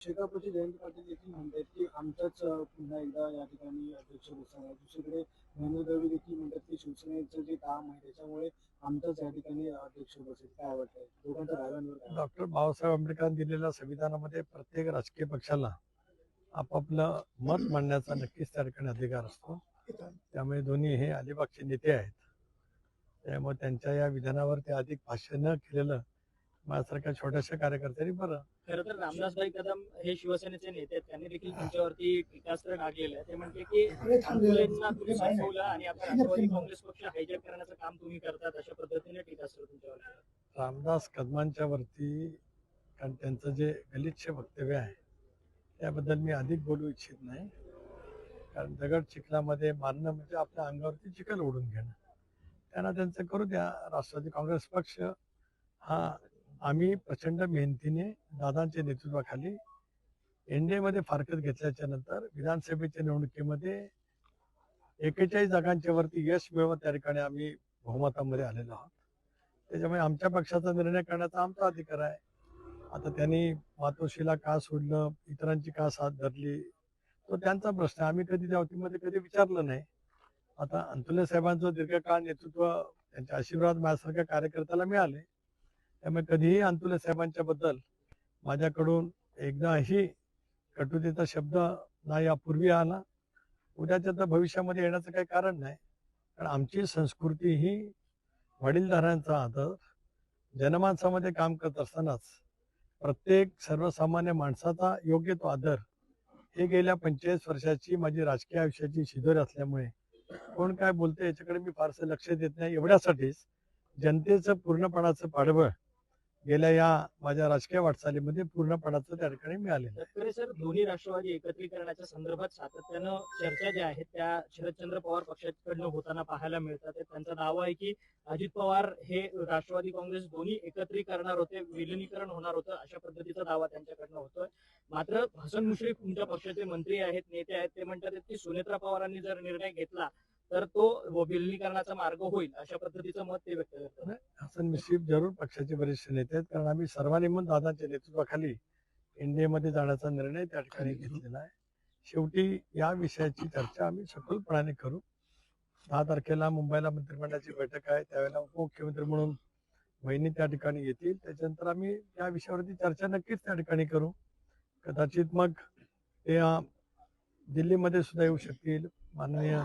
शेकापचे जयंत पाटील देखील म्हणतात की आमचाच पुन्हा एकदा या ठिकाणी अध्यक्ष बसावा. दुसरीकडे महेंद्र दळवी देखील म्हणतात की शिवसेनेचं जे काम आहे त्याच्यामुळे आमचाच या ठिकाणी अध्यक्ष बसेल. काय वाटतंय दोघांच्या दाव्यांवर काय? डॉक्टर बाबासाहेब आंबेडकरांनी दिलेल्या संविधानामध्ये प्रत्येक राजकीय पक्षाला आपापलं मत मांडण्याचा नक्कीच त्या ठिकाणी अधिकार असतो. त्यामुळे दोन्ही हे अलिबागचे नेते आहेत. त्यामुळे त्यांच्या या विधानावर ते अधिक भाष्य न केलेलं माझ्यासारख्या छोट्याशा कार्यकर्त्यांनी बरं. खरं तर रामदासभाई कदम हे शिवसेनेचे नेते आहेत. त्यांनी देखील तुमच्यावरती टीकास्त्र डागलेलं आहे. ते म्हणते की अंतुलेंना तुम्ही संपवलं आणि आता राष्ट्रवादी काँग्रेस पक्ष हायजॅक करण्याचं काम तुम्ही करतात, अशा पद्धतीने टीकास्त्र तुमच्यावर. रामदास कदमांच्या वरती कारण त्यांचं जे गलिच्छ वक्तव्य आहे त्याबद्दल मी अधिक बोलू इच्छित नाही. कारण दगड चिखलामध्ये मारणं म्हणजे आपल्या अंगावरती चिखल ओढून घेणं. त्यांना त्यांचं करू द्या. राष्ट्रवादी काँग्रेस पक्ष हा आम्ही प्रचंड मेहनतीने दादांच्या नेतृत्वाखाली एनडीएमध्ये फारकत घेतल्याच्या नंतर विधानसभेच्या निवडणुकीमध्ये 41 जागांच्या वरती यश मिळवत त्या ठिकाणी आम्ही बहुमतामध्ये आलेलो आहोत. त्याच्यामुळे आमच्या पक्षाचा निर्णय करण्याचा आमचा अधिकार आहे. आता त्यांनी मातोश्रीला का सोडलं, इतरांची का साथ धरली, तो त्यांचा प्रश्न. आम्ही कधी त्या वतीमध्ये कधी विचारलं नाही. आता अंतुले साहेबांचं दीर्घकाळ नेतृत्व त्यांचे आशीर्वाद माझ्यासारख्या कार्यकर्त्याला मिळाले. त्यामुळे कधीही अंतुले साहेबांच्या बद्दल माझ्याकडून एकदाही कटुतेचा शब्द ना यापूर्वी आला, उद्याच्या तर भविष्यामध्ये येण्याचं काही कारण नाही. कारण आमची संस्कृती ही वडीलधाऱ्यांचा आदर, जनमानसामध्ये काम करत असतानाच प्रत्येक सर्वसामान्य माणसाचा योग्य तो आदर, हे गेल्या 45 वर्षाची माझी राजकीय आयुष्याची शिदोरी असल्यामुळे कोण काय बोलते याच्याकडे मी फारसं लक्ष देत नाही. एवढ्यासाठीच जनतेचं पूर्णपणाचं पाठबळ गेल्या या माझ्या राजकीय वाटचालीमध्ये पूर्णपणाचं त्या ठिकाणी मिळालेलं आहे. तत्परे सर, दोन्ही राष्ट्रवादी एकत्रीकरणाच्या संदर्भात सातत्यानं चर्चा ज्या आहेत त्या शरदचंद्र पवार पक्षाकडनं होताना पाहायला मिळतात. त्यांचा दावा आहे की अजित पवार हे राष्ट्रवादी काँग्रेस दोन्ही एकत्रित करणार होते, विलिनीकरण होणार होतं, अशा पद्धतीचा दावा त्यांच्याकडनं होतोय. मात्र हसन मुश्रीफ तुमच्या पक्षाचे मंत्री आहेत, नेते आहेत, ते म्हणतात की सुनेत्रा पवारांनी जर निर्णय घेतला तर तो विलिनीकरणाचा मार्ग होईल, अशा पद्धतीचं मत ते व्यक्त करतात. हसन मुश्रीफ जरूर पक्षाचे वरिष्ठ नेते आहेत. कारण आम्ही सर्वांनी म्हणून दादांच्या नेतृत्वाखाली एनडीएमध्ये जाण्याचा निर्णय त्या ठिकाणी घेतलेला आहे. शेवटी या विषयाची चर्चा आम्ही सखोलपणाने करू. 10 तारखेला मुंबईला मंत्रिमंडळाची बैठक आहे. त्यावेळेला उपमुख्यमंत्री म्हणून वहिनी त्या ठिकाणी येतील. त्याच्यानंतर आम्ही या विषयावरती चर्चा नक्कीच त्या ठिकाणी करू. कदाचित मग ते दिल्लीमध्ये सुद्धा येऊ शकतील. माननीय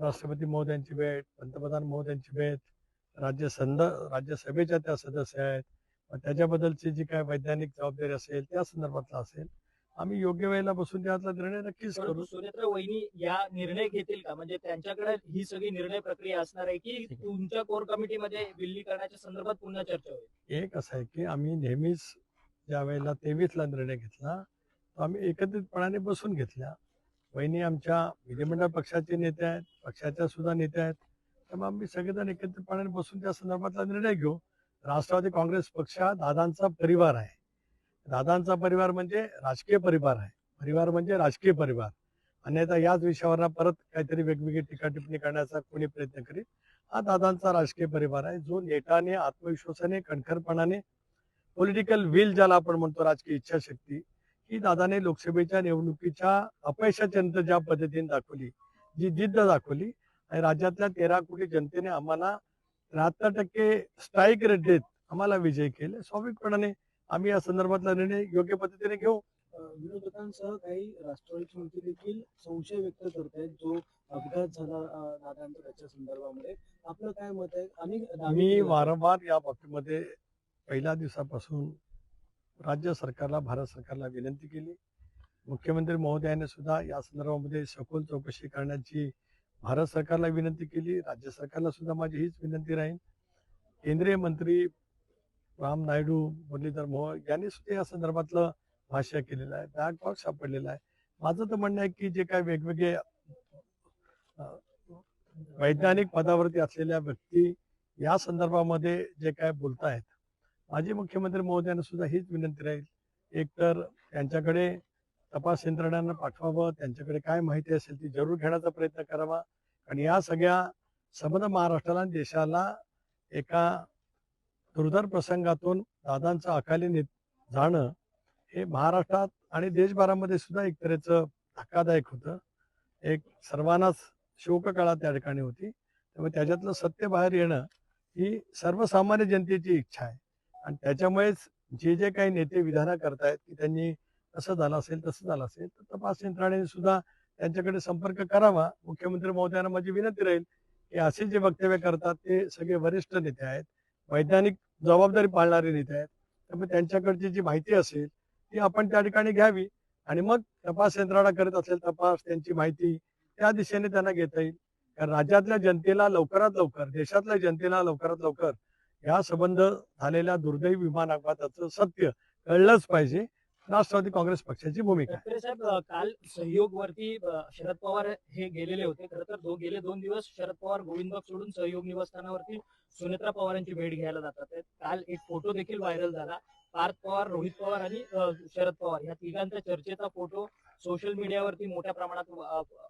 राष्ट्रपती महोदयांची भेट, पंतप्रधान महोदयांची भेट, राज्यसभेच्या त्या सदस्य आहेत. त्याच्याबद्दलची जी काय वैज्ञानिक जबाबदारी असेल त्या संदर्भातला असेल, आम्ही योग्य वेळेला बसून त्यातला निर्णय नक्कीच करू. सुनेत्रा वहिनी या निर्णय घेतील का? म्हणजे त्यांच्याकडे ही सगळी निर्णय प्रक्रिया असणार आहे की तुमच्या कोर कमिटीमध्ये विलिनीकरणाच्या संदर्भात पुन्हा चर्चा होईल? एक असं आहे की आम्ही नेहमीच ज्या वेळेला 23ला निर्णय घेतला तो आम्ही एकत्रितपणाने बसून घेतला. वहिनी आमच्या विधिमंडळ पक्षाचे नेते आहेत, पक्षाच्या सुद्धा नेते आहेत. त्यामुळे आम्ही सगळेजण एकत्रितपणाने बसून त्या संदर्भातला निर्णय घेऊ. राष्ट्रवादी काँग्रेस पक्ष हा दादांचा परिवार आहे. दादांचा परिवार म्हणजे राजकीय परिवार आहे. परिवार म्हणजे राजकीय परिवार. अन्यथा याच विषयावर परत काहीतरी वेगवेगळी टीका टिप्पणी करण्याचा कोणी प्रयत्न करीत. हा दादांचा राजकीय परिवार आहे, जो नेटाने, आत्मविश्वासाने, कणखरपणाने, पॉलिटिकल विल ज्याला आपण म्हणतो, राजकीय इच्छाशक्ती, ही दादाने लोकसभेच्या निवडणुकीच्या अपयशाच्या नंतर ज्या पद्धतीने दाखवली, जी जिद्द दाखवली आणि राज्यातल्या 13 कोटी जनतेने आम्हाला 73% स्ट्राईक रेट देत आम्हाला विजय केले. स्वाभाविकपणाने आम्ही या संदर्भातला निर्णय योग्य पद्धतीने घेऊ. विरोधकांसह काही राष्ट्रवादीचे मंत्री देखील संशय व्यक्त करत आहेत जो अपघात झाला दादांचा त्याच्या संदर्भामध्ये. आपलं काय मत आहे? आम्ही वारंवार या बाबतीमध्ये पहिल्या दिवसापासून राज्य सरकारला, भारत सरकारला विनंती केली. मुख्यमंत्री महोदयाने सुद्धा या संदर्भामध्ये सखोल चौकशी करण्याची भारत सरकारला विनंती केली. राज्य सरकारला सुद्धा माझी हीच विनंती राहील. केंद्रीय मंत्री राम नायडू, मुरलीधर मोहोळ यांनी सुद्धा या संदर्भातलं भाष्य केलेलं आहे. बॅक बॉक्स सापडलेला आहे. माझं तर म्हणणं आहे की जे काय वेगवेगळे वैज्ञानिक पदावरती असलेल्या व्यक्ती या संदर्भामध्ये जे काय बोलतायत, माजी मुख्यमंत्री महोदयांना सुद्धा हीच विनंती राहील. एकतर त्यांच्याकडे तपास यंत्रणांना पाठवावं, त्यांच्याकडे काय माहिती असेल ती जरूर घेण्याचा प्रयत्न करावा. आणि या सगळ्या संबंध महाराष्ट्राला आणि देशाला एका दुर्धर प्रसंगातून दादांचं अकाली जाणं हे महाराष्ट्रात आणि देशभरामध्ये सुद्धा एक तऱ्हेचं धक्कादायक होतं. एक सर्वांनाच शोककळा त्या ठिकाणी होती. त्यामुळे त्याच्यातलं सत्य बाहेर येणं ही सर्वसामान्य जनतेची इच्छा आहे आणि त्याच्यामुळेच जे काही नेते विधानं करतायत की त्यांनी असं झालं असेल तसं झालं असेल तर तपास यंत्रणेने सुद्धा त्यांच्याकडे संपर्क करावा. मुख्यमंत्री महोदयांना माझी विनंती राहील की असे जे वक्तव्य करतात ते सगळे वरिष्ठ नेते आहेत, वैज्ञानिक जबाबदारी पाळणारे नेते आहेत. त्यामुळे त्यांच्याकडची जी माहिती असेल ती आपण त्या ठिकाणी घ्यावी आणि मग तपास यंत्रणा करत असेल तपास, त्यांची माहिती त्या दिशेने त्यांना घेता येईल. कारण राज्यातल्या जनतेला लवकरात लवकर, देशातल्या जनतेला लवकरात लवकर या संबंध झालेल्या दुर्दैवी विमान अपघाताचं सत्य कळलंच पाहिजे. राष्ट्रवादी काँग्रेस पक्षाची भूमिका आहे. तटकरे साहेब, काल सहयोगवरती शरद पवार हे गेलेले होते. खरं तर गेले 2 दिवस शरद पवार गोविंदबाग सोडून सहयोग निवासस्थानावरती सुनेत्रा पवारांची भेट घ्यायला जातात. काल एक फोटो देखील व्हायरल झाला. पार्थ पवार, रोहित पवार आणि शरद पवार या तिघांचा चर्चेचा फोटो सोशल मीडियावरती मोठ्या प्रमाणात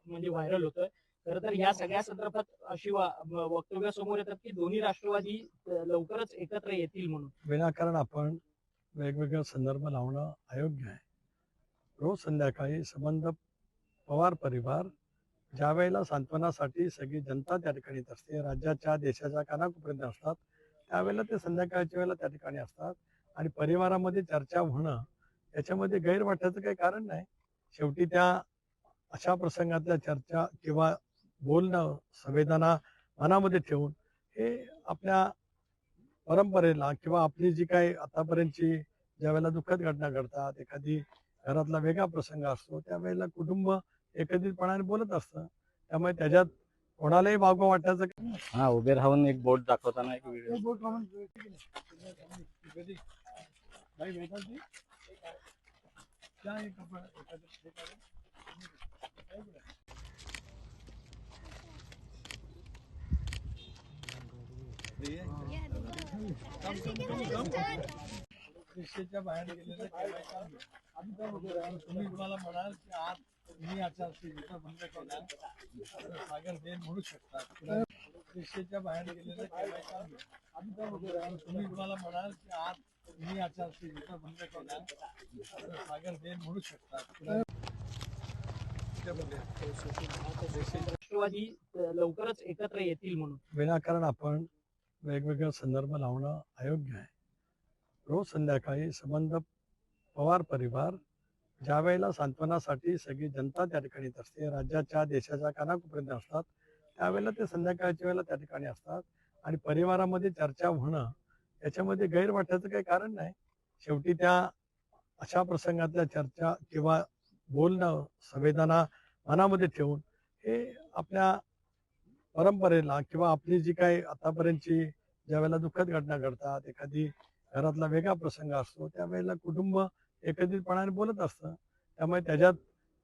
म्हणजे व्हायरल होतोय. खरं तर या सगळ्या संदर्भात अशी वक्तव्य समोर येतात की दोन्ही राष्ट्रवादी लवकरच एकत्र येतील म्हणून. विनाकारण आपण वेगवेगळे संदर्भ लावणं अयोग्य आहे. रोज संध्याकाळी संबंध पवार परिवार ज्या वेळेला सांत्वनासाठी सगळी जनता त्या ठिकाणी येत असते, राज्याच्या देशाच्या कानाकोपर्यंत असतात, त्यावेळेला ते संध्याकाळच्या वेळेला त्या ठिकाणी असतात आणि परिवारामध्ये चर्चा होणं याच्यामध्ये गैर वाटायचं काही कारण नाही. शेवटी त्या अशा प्रसंगातल्या चर्चा किंवा बोलणं संवेदना मनामध्ये ठेवून हे आपल्या परंपरेला किंवा आपली जी काही आतापर्यंतची ज्या वेळेला दुःखद घटना घडतात, एखादी घरातला वेगळा प्रसंग असतो, त्यावेळेला कुटुंब एकत्रितपणाने बोलत असतं. त्यामुळे त्याच्यात कोणालाही वागवं वाटायचं हा उभे राहून एक बोट दाखवताना एक व्हिडिओ निश्चितच्या बाहेर गेलेलं तुम्ही मला म्हणाल की आज मी आचारसंहिता भंग केला तर सागर देन म्हणू शकतात. निश्चितच्या बाहेर गेलेलं तुम्ही मला म्हणाल की आज मी आचारसंहिता भंग केला तर सागर देन म्हणू शकतात. राष्ट्रवादी लवकरच एकत्र येतील म्हणून. विनाकारण आपण वेगवेगळे संदर्भ लावणं अयोग्य आहे. रोज संध्याकाळी संबंध पवार परिवार ज्या वेळेला सांत्वनासाठी सगळी जनता त्या ठिकाणी येत असते, राज्याच्या देशाच्या कानाकोपर्यंत असतात, त्यावेळेला ते संध्याकाळच्या वेळेला त्या ठिकाणी असतात आणि परिवारामध्ये चर्चा होणं याच्यामध्ये गैर वाटायचं काही कारण नाही. शेवटी त्या अशा प्रसंगातल्या चर्चा किंवा बोलणं संवेदना मनामध्ये ठेवून हे आपल्या परंपरेला किंवा आपली जी काही आतापर्यंतची ज्या वेळेला दुःखद घटना घडतात, एखादी घरातला वेगळा प्रसंग असतो, त्यावेळेला कुटुंब एकत्रितपणाने बोलत असतं. त्यामुळे त्याच्यात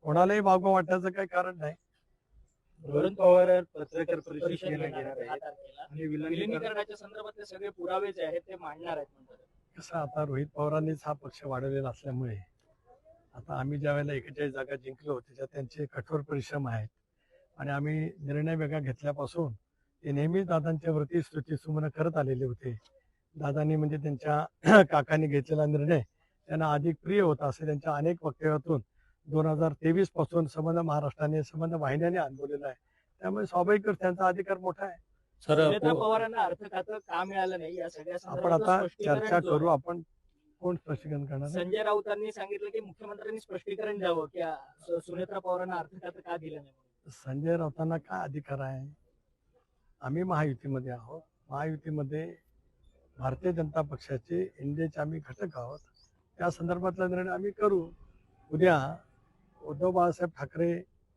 कोणालाही वागवं वाटायचं काही कारण नाही. रोहित पवार पत्रकार परिषद परिषद घेणार घेणार आहे 10 आहेत तारखेला. आणि विलिनीकरणाच्या संदर्भातले सगळे पुरावे जे आहेत ते मांडणार आहेत म्हणतात. कसं आता रोहित पवारांनीच हा पक्ष वाढवलेला असल्यामुळे आता आम्ही ज्या वेळेला 41 जागा जिंकलो त्याच्यात त्यांचे कठोर परिश्रम आहेत आणि आम्ही निर्णय वेगळा घेतल्यापासून ते नेहमीच दादांच्या वरती स्तुतीसुमनं करत आलेले होते. दादांनी म्हणजे त्यांच्या काकांनी घेतलेला निर्णय त्यांना अधिक प्रिय होता असे त्यांच्या अनेक वक्तव्यातून 2023 पासून संबंध महाराष्ट्राने संबंध वाहिन्याने अनुभवलेला आहे. त्यामुळे स्वाभाविकच त्यांचा अधिकार मोठा आहे. सुनेत्रा पवारांना अर्थ खातं का मिळालं नाही या सगळ्या आपण संदर्भातलं आता स्पष्टीकरण चर्चा जो आहे. करू. आपण कोण स्पष्टीकरण करणार आहे? संजय राऊतांनी सांगितलं की मुख्यमंत्र्यांनी स्पष्टीकरण द्यावं की सुनेत्रा पवारांना अर्थ खातं का दिलं नाही म्हणून. संजय राऊतांना काय अधिकार आहे? आम्ही महायुतीमध्ये आहोत. महायुतीमध्ये भारतीय जनता पक्षाचे इंडियाचे आम्ही घटक आहोत. त्या संदर्भातला निर्णय आम्ही करू. उद्या उद्धव बाळासाहेब ठाकरे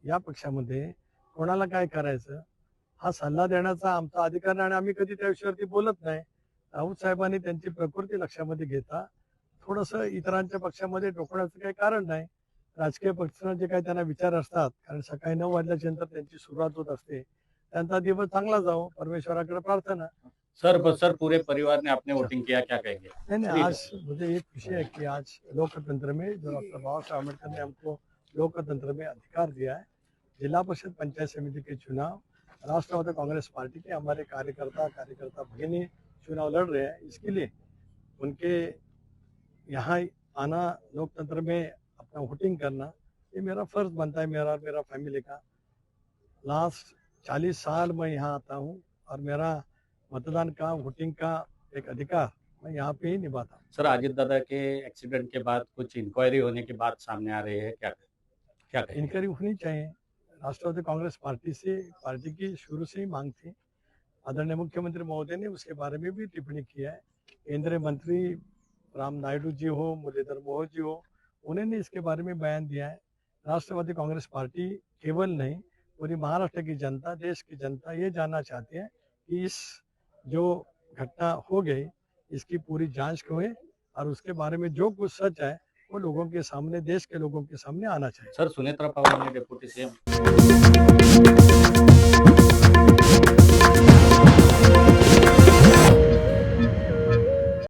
या पक्षामध्ये कोणाला काय करायचं हा सल्ला देण्याचा आमचा अधिकार नाही आणि आम्ही कधी त्या विषयावरती बोलत नाही. राऊत साहेबांनी त्यांची प्रकृती लक्षामध्ये घेता थोडंसं इतरांच्या पक्षामध्ये टोकण्याचं काही कारण नाही. राजकीय पक्षांना जे काही त्यांना विचार असतात, कारण सकाळी 9 वाजल्याच्या नंतर त्यांची सुरुवात होत असते, त्यांचा दिवस चांगला जाओ परमेश्वराकडे प्रार्थना. सर पूरे परिवार ने आपने वोटिंग किया, क्या कहेंगे? नहीं आज मुझे एक खुशी है कि आज लोकतंत्र में जो डॉक्टर बाबा साहब अम्बेडकर ने हमको लोकतंत्र में अधिकार दिया है, जिला परिषद पंचायत समिति के चुनाव राष्ट्रवादी कांग्रेस पार्टी के हमारे कार्यकर्ता भगिनी चुनाव लड़ रहे हैं. इसके लिए उनके यहाँ आना, लोकतंत्र में अपना वोटिंग करना, ये मेरा फर्ज बनता है, मेरा और मेरा फैमिली का। लास्ट 40 साल मैं यहाँ आता हूँ और मेरा मतदान का, वोटिंग का एक अधिकार मैं यहाँ पे ही निभाता हूँ। सर, अजित दादा के एक्सीडेंट के बाद कुछ इंक्वायरी होने की बात सामने आ रही है, क्या कहेंगे? इंक्वायरी होनी चाहिए। राष्ट्रवादी कांग्रेस पार्टी की शुरू से ही मांग थी। आदरणीय मुख्यमंत्री महोदय ने उसके बारे में भी टिप्पणी किया है। केंद्रीय मंत्री राम नायडू जी हो, मुरलीधर मोहोळ जी हो, उन्होंने इसके बारे में बयान दिया है। राष्ट्रवादी कांग्रेस पार्टी केवल नहीं, पूरी महाराष्ट्र की जनता, देश की जनता ये जानना चाहती है कि इस जो घटना हो गई इसकी पूरी जांच हुए और उसके बारे में जो कुछ सच है वो लोगों के सामने, देश के लोगों के सामने आना चाहिए। सर, सुनेत्रा पवार ने डेप्यूटी सीएम